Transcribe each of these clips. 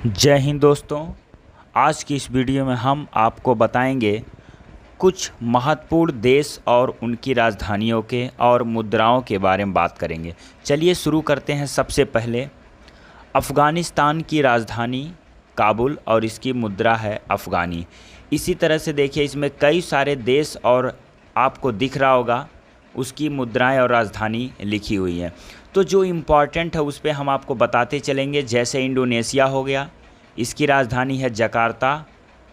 जय हिंद दोस्तों। आज की इस वीडियो में हम आपको बताएंगे कुछ महत्वपूर्ण देश और उनकी राजधानियों के और मुद्राओं के बारे में बात करेंगे। चलिए शुरू करते हैं। सबसे पहले अफ़गानिस्तान की राजधानी काबुल और इसकी मुद्रा है अफ़गानी। इसी तरह से देखिए इसमें कई सारे देश और आपको दिख रहा होगा उसकी मुद्राएं और राजधानी लिखी हुई है। तो जो इम्पॉर्टेंट है उस पर हम आपको बताते चलेंगे। जैसे इंडोनेशिया हो गया, इसकी राजधानी है जकार्ता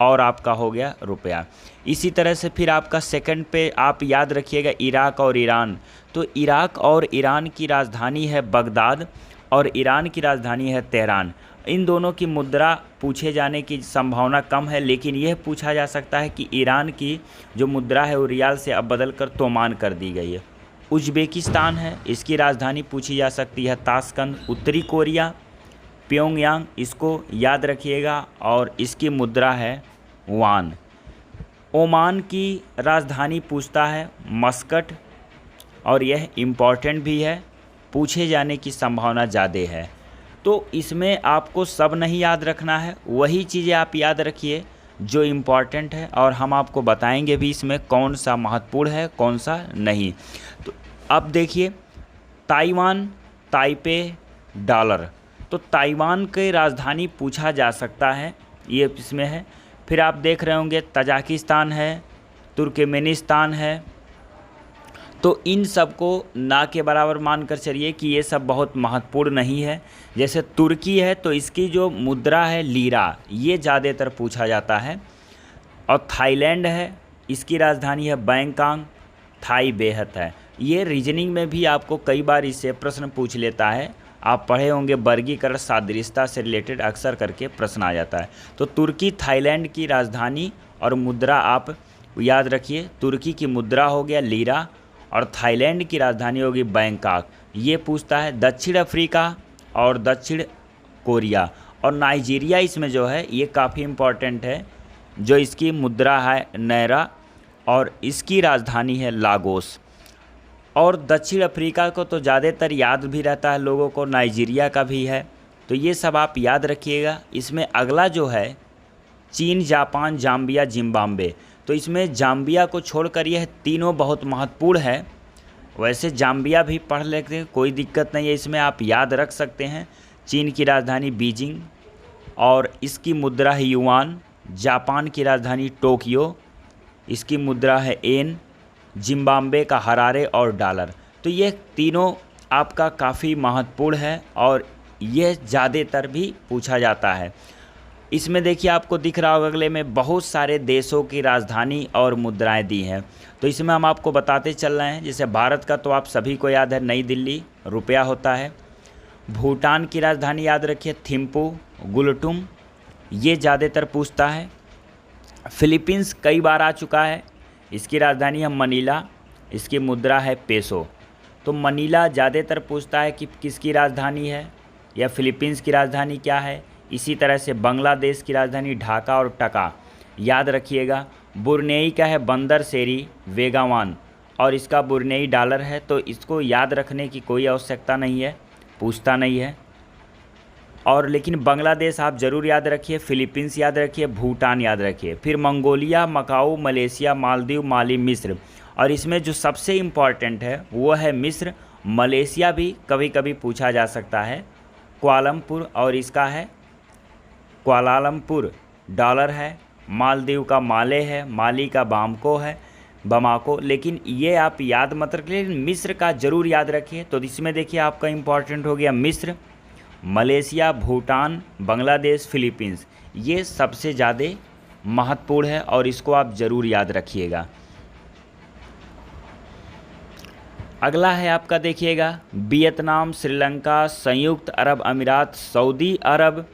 और आपका हो गया रुपया। इसी तरह से फिर आपका सेकंड पे आप याद रखिएगा इराक और ईरान। तो इराक और ईरान की राजधानी है बगदाद और ईरान की राजधानी है तेहरान। इन दोनों की मुद्रा पूछे जाने की संभावना कम है, लेकिन यह पूछा जा सकता है कि ईरान की जो मुद्रा है वो रियाल से अब बदल कर तोमान कर दी गई है। उज़्बेकिस्तान है, इसकी राजधानी पूछी जा सकती है ताशकंद। उत्तरी कोरिया प्योंगयांग, इसको याद रखिएगा और इसकी मुद्रा है वान। ओमान की राजधानी पूछता है मस्कट और यह इम्पॉर्टेंट भी है, पूछे जाने की संभावना ज़्यादा है। तो इसमें आपको सब नहीं याद रखना है, वही चीज़ें आप याद रखिए जो इम्पॉर्टेंट है और हम आपको बताएंगे भी इसमें कौन सा महत्वपूर्ण है कौन सा नहीं। तो अब देखिए ताइवान, ताइपे, डॉलर। तो ताइवान की राजधानी पूछा जा सकता है, ये इसमें है। फिर आप देख रहे होंगे तजाकिस्तान है, तुर्कमेनिस्तान है। तो इन सब को ना के बराबर मानकर चलिए कि ये सब बहुत महत्वपूर्ण नहीं है। जैसे तुर्की है तो इसकी जो मुद्रा है लीरा, ये ज़्यादातर पूछा जाता है। और थाईलैंड है, इसकी राजधानी है बैंकॉक, थाई बेहत है। ये रीजनिंग में भी आपको कई बार इससे प्रश्न पूछ लेता है। आप पढ़े होंगे वर्गीकरण सादृश्यता से रिलेटेड अक्सर करके प्रश्न आ जाता है। तो तुर्की थाईलैंड की राजधानी और मुद्रा आप याद रखिए। तुर्की की मुद्रा हो गया लीरा और थाईलैंड की राजधानी होगी बैंकॉक। ये पूछता है। दक्षिण अफ्रीका और दक्षिण कोरिया और नाइजीरिया इसमें जो है ये काफ़ी इम्पॉर्टेंट है, जो इसकी मुद्रा है नैरा और इसकी राजधानी है लागोस। और दक्षिण अफ्रीका को तो ज़्यादातर याद भी रहता है लोगों को, नाइजीरिया का भी है। तो ये सब आप याद रखिएगा। इसमें अगला जो है चीन, जापान, जाम्बिया, जिम्बाब्वे। तो इसमें जाम्बिया को छोड़कर यह तीनों बहुत महत्वपूर्ण है। वैसे जाम्बिया भी पढ़ लेते हैं, कोई दिक्कत नहीं है, इसमें आप याद रख सकते हैं। चीन की राजधानी बीजिंग और इसकी मुद्रा है युआन। जापान की राजधानी टोक्यो, इसकी मुद्रा है येन। जिम्बाब्वे का हरारे और डॉलर। तो ये तीनों आपका काफ़ी महत्वपूर्ण है और यह ज़्यादातर भी पूछा जाता है। इसमें देखिए आपको दिख रहा होगा अगले में बहुत सारे देशों की राजधानी और मुद्राएं दी हैं। तो इसमें हम आपको बताते चल रहे हैं। जैसे भारत का तो आप सभी को याद है नई दिल्ली, रुपया होता है। भूटान की राजधानी याद रखिए थिम्पू, गुलटुम, ये ज़्यादातर पूछता है। फिलीपींस कई बार आ चुका है, इसकी राजधानी है मनीला, इसकी मुद्रा है पेसो। तो मनीला ज़्यादातर पूछता है कि किसकी राजधानी है या फिलीपींस की राजधानी क्या है। इसी तरह से बांग्लादेश की राजधानी ढाका और टका याद रखिएगा। बुरनेई का है बंदर सेरी वेगावान और इसका बुरनेई डॉलर है। तो इसको याद रखने की कोई आवश्यकता नहीं है, पूछता नहीं है। और लेकिन बांग्लादेश आप ज़रूर याद रखिए, फिलीपींस याद रखिए, भूटान याद रखिए। फिर मंगोलिया, मकाऊ, मलेशिया, मालदीव, माली, मिस्र। और इसमें जो सबसे इम्पॉर्टेंट है वो है मिस्र। मलेशिया भी कभी कभी पूछा जा सकता है। कुआलालंपुर और इसका है कुआलालंपुर डॉलर है। मालदीव का माले है, माली का बामको है, बमाको। लेकिन ये आप याद मत रखिए, मिस्र का ज़रूर याद रखिए। तो इसमें देखिए आपका इम्पॉर्टेंट हो गया मिस्र, मलेशिया, भूटान, बांग्लादेश, फिलीपींस। ये सबसे ज़्यादा महत्वपूर्ण है और इसको आप ज़रूर याद रखिएगा। अगला है आपका देखिएगा वियतनाम, श्रीलंका, संयुक्त अरब अमीरात, सऊदी अरब,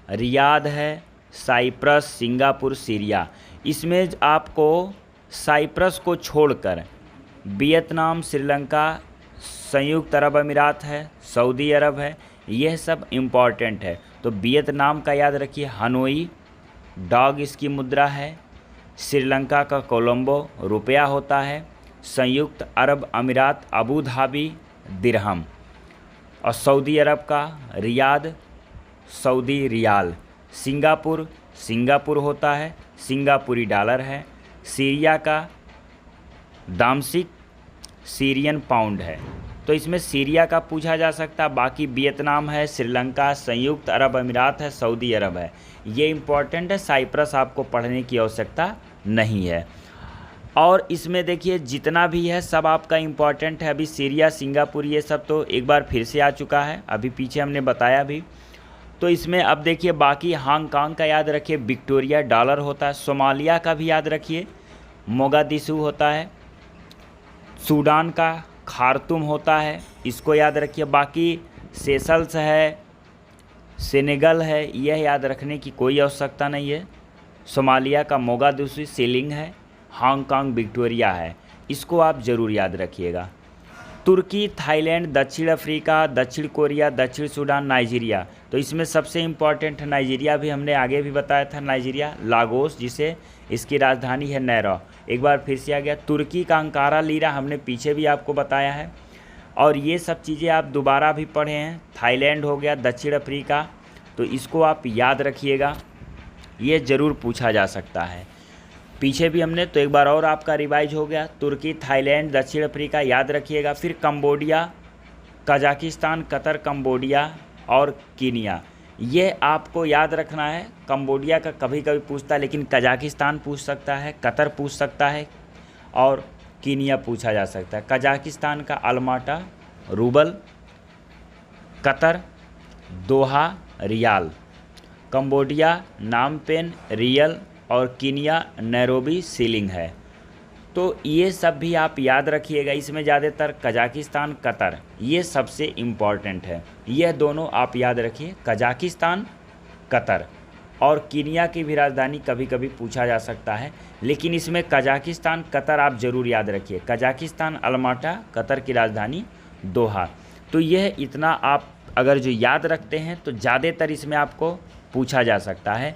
रियाद है, साइप्रस, सिंगापुर, सीरिया। इसमें आपको साइप्रस को छोड़कर वियतनाम, श्रीलंका, संयुक्त अरब अमीरात है, सऊदी अरब है, यह सब इम्पॉर्टेंट है। तो वियतनाम का याद रखिए हनोई, डॉग इसकी मुद्रा है। श्रीलंका का कोलंबो रुपया होता है। संयुक्त अरब अमीरात अबू धाबी दिरहम और सऊदी अरब का Riyadh, Saudi riyal. Singapore Singapore होता है, सिंगापुरी डॉलर है। सीरिया का दामसिक सीरियन पाउंड है। तो इसमें सीरिया का पूछा जा सकता है। बाकी वियतनाम है, श्रीलंका, संयुक्त अरब अमीरात है, सऊदी अरब है। ये इम्पॉर्टेंट है, साइप्रस आपको पढ़ने की आवश्यकता नहीं है। और इसमें देखिए जितना भी है सब आपका इम्पॉर्टेंट है। अभी सीरिया, सिंगापुर ये सब तो एक बार फिर से आ चुका है, अभी पीछे हमने बताया भी। तो इसमें अब देखिए बाकी हांगकांग का याद रखिए, विक्टोरिया डॉलर होता है। सोमालिया का भी याद रखिए, मोगादिशु होता है। सूडान का खार्तूम होता है, इसको याद रखिए। बाकी सेशल्स है, सेनेगल है, यह याद रखने की कोई आवश्यकता नहीं है। सोमालिया का मोगादिशु सीलिंग है, हांगकांग विक्टोरिया है, इसको आप ज़रूर याद रखिएगा। तुर्की, थाईलैंड, दक्षिण अफ्रीका, दक्षिण कोरिया, दक्षिण सूडान, नाइजीरिया। तो इसमें सबसे इम्पॉर्टेंट है नाइजीरिया, भी हमने आगे भी बताया था। नाइजीरिया लागोस, जिसे इसकी राजधानी है नैरो, एक बार फिर से आ गया। तुर्की का अंकारा लीरा हमने पीछे भी आपको बताया है। और ये सब चीज़ें आप दोबारा भी पढ़े हैं। थाईलैंड हो गया, दक्षिण अफ्रीका, तो इसको आप याद रखिएगा, ये ज़रूर पूछा जा सकता है। पीछे भी हमने तो एक बार और आपका रिवाइज हो गया। तुर्की, थाईलैंड, दक्षिण अफ्रीका याद रखिएगा। फिर कंबोडिया, कजाकिस्तान, कतर, कंबोडिया और कीनिया, ये आपको याद रखना है। कंबोडिया का कभी कभी पूछता है, लेकिन कजाकिस्तान पूछ सकता है, कतर पूछ सकता है और कीनिया पूछा जा सकता है। कजाकिस्तान का अलमाटा रूबल, कतर दोहा रियाल, कंबोडिया नामपेन रियल और कीनिया नैरोबी सीलिंग है। तो ये सब भी आप याद रखिएगा। इसमें ज़्यादातर कजाकिस्तान, कतर, ये सबसे इम्पॉर्टेंट है। यह दोनों आप याद रखिए, कजाकिस्तान, कतर। और कीनिया की भी राजधानी कभी कभी पूछा जा सकता है, लेकिन इसमें कजाकिस्तान, कतर आप ज़रूर याद रखिए। कजाकिस्तान अलमाटा, कतर की राजधानी दोहा। तो यह इतना आप अगर जो याद रखते हैं तो ज़्यादातर इसमें आपको पूछा जा सकता है।